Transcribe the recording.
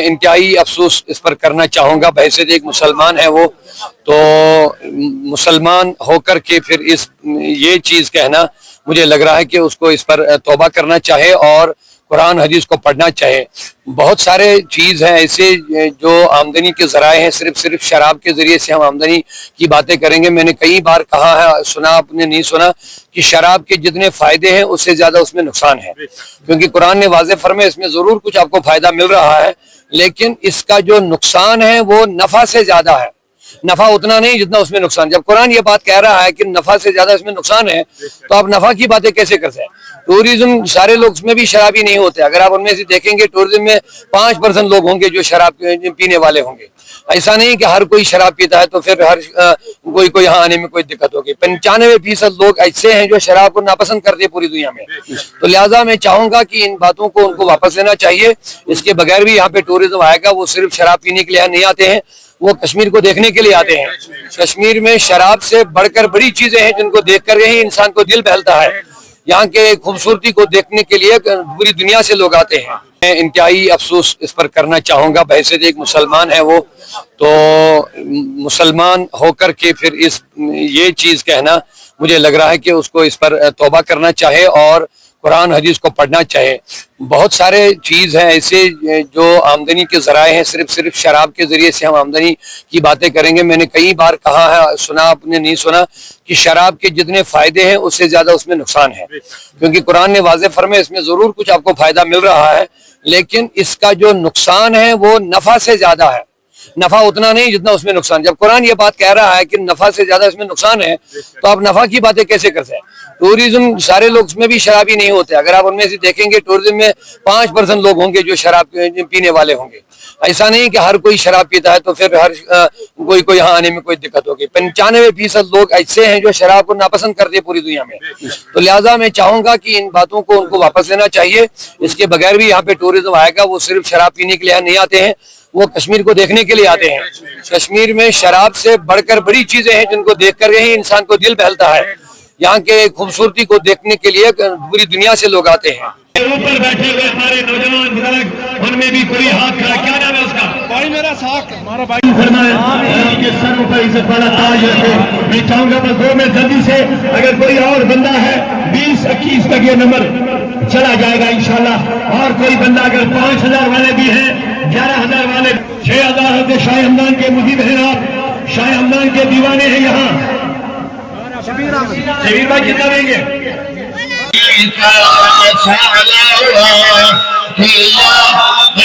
انتہائی افسوس اس پر کرنا چاہوں گا، بحیثیت ایک مسلمان ہے وہ تو مسلمان ہو کر کے پھر یہ چیز کہنا مجھے لگ رہا ہے کہ اس کو اس پر توبہ کرنا چاہے اور قرآن حدیث کو پڑھنا چاہے۔ بہت سارے چیز ہیں ایسے جو آمدنی کے ذرائع ہیں، صرف شراب کے ذریعے سے ہم آمدنی کی باتیں کریں گے۔ میں نے کئی بار کہا ہے، سنا آپ نے نہیں سنا، کہ شراب کے جتنے فائدے ہیں اس سے زیادہ اس میں نقصان ہے، کیونکہ قرآن نے واضح فرمایا اس میں ضرور کچھ آپ کو فائدہ مل رہا ہے، لیکن اس کا جو نقصان ہے وہ نفع سے زیادہ ہے۔ نفع اتنا نہیں جتنا اس میں نقصان۔ جب قرآن یہ بات کہہ رہا ہے کہ نفع سے زیادہ اس میں نقصان ہے، تو آپ نفع کی باتیں کیسے کر سکتے ہیں؟ ٹوریزم سارے لوگ اس میں بھی شرابی نہیں ہوتے، اگر آپ ان میں سے دیکھیں گے ٹوریزم میں 5% لوگ ہوں گے جو شراب پینے والے ہوں گے۔ ایسا نہیں کہ ہر کوئی شراب پیتا ہے تو پھر کوئی یہاں آنے میں کوئی دقت ہوگی۔ 95% لوگ ایسے ہیں جو شراب کو ناپسند کرتے ہیں پوری دنیا میں، تو لہٰذا میں چاہوں گا کہ ان باتوں کو ان کو واپس لینا چاہیے۔ اس کے بغیر بھی یہاں پہ ٹوریزم آئے گا، وہ صرف شراب پینے کے لیے نہیں آتے ہیں، وہ کشمیر کو دیکھنے کے لیے آتے ہیں۔ کشمیر میں شراب سے بڑھ کر بڑی چیزیں ہیں جن کو دیکھ کر ہی انسان کو دل بہلتا ہے۔ یہاں کے خوبصورتی کو دیکھنے کے لیے پوری دنیا سے لوگ آتے ہیں۔ میں انتہائی افسوس اس پر کرنا چاہوں گا، بحیثیت ایک مسلمان ہے وہ تو مسلمان ہو کر کے پھر یہ چیز کہنا مجھے لگ رہا ہے کہ اس کو اس پر توبہ کرنا چاہے اور قرآن حدیث کو پڑھنا چاہے۔ بہت سارے چیز ہیں ایسے جو آمدنی کے ذرائع ہیں، صرف شراب کے ذریعے سے ہم آمدنی کی باتیں کریں گے۔ میں نے کئی بار کہا ہے، سنا آپ نے نہیں سنا، کہ شراب کے جتنے فائدے ہیں اس سے زیادہ اس میں نقصان ہے، کیونکہ قرآن نے واضح فرمایا اس میں ضرور کچھ آپ کو فائدہ مل رہا ہے، لیکن اس کا جو نقصان ہے وہ نفع سے زیادہ ہے۔ نفع اتنا نہیں جتنا اس میں نقصان۔ جب قرآن یہ بات کہہ رہا ہے کہ نفع سے زیادہ اس میں نقصان ہے، تو آپ نفع کی باتیں کیسے کر سکتے ہیں؟ ٹوریزم سارے لوگ اس میں بھی شرابی نہیں ہوتے، اگر آپ ان میں سے دیکھیں گے ٹوریزم میں 5% لوگ ہوں گے جو شراب پینے والے ہوں گے۔ ایسا نہیں کہ ہر کوئی شراب پیتا ہے تو پھر کوئی یہاں آنے میں کوئی دقت ہوگی۔ 95% لوگ ایسے ہیں جو شراب کو ناپسند کرتے ہیں پوری دنیا میں، تو لہٰذا میں چاہوں گا کہ ان باتوں کو ان کو واپس لینا چاہیے۔ اس کے بغیر بھی یہاں پہ ٹوریزم آئے گا، وہ صرف شراب پینے کے لیے نہیں آتے ہیں، وہ کشمیر کو دیکھنے کے لیے آتے ہیں۔ کشمیر میں شراب سے بڑھ کر بڑی چیزیں ہیں جن کو دیکھ کر ہی انسان کو دل بہلتا ہے۔ یہاں کے خوبصورتی کو دیکھنے کے لیے پوری دنیا سے لوگ آتے ہیں۔ اوپر بیٹھے ہوئے ہمارے نوجوان بزرگ، ان میں بھی کوئی ہاتھ کھڑا، کیا نام ہے اس کا؟ بھائی میرا ساتھ ہمارا بھائی فرمایا کہ سر پر عزت والا تاج رکھے۔ میں چاہوں گا بس 2 میں جلدی سے، اگر کوئی اور بندہ ہے 20-21 تک یہ نمبر چلا جائے گا انشاءاللہ، اور کوئی بندہ اگر 5000 والے بھی ہیں، 11000 والے، 6000 حضرت شاہ ہمدان کے مجیب ہیں، آپ شاہ ہمدان کے دیوانے ہیں یہاں۔ شبیر بھائی کتنا دیں گے؟ صلوات